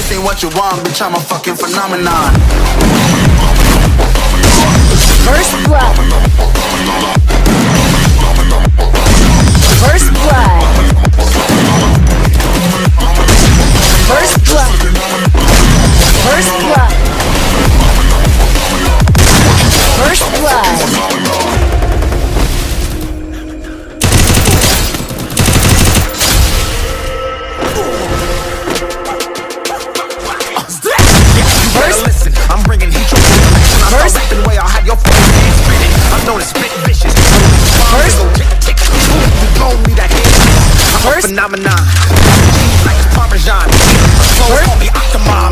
this ain't what you want, bitch, I'm a fucking phenomenon. First blood. First blood. First blood. First blood. First blood. Listen, I'm bringing heat from when I start rapping way, I'll have your fucking head spinning. I'm known as spit vicious. First, tick, you don't need a head. I'm a phenomenon. Like Parmesan. Clothes call me Octomom.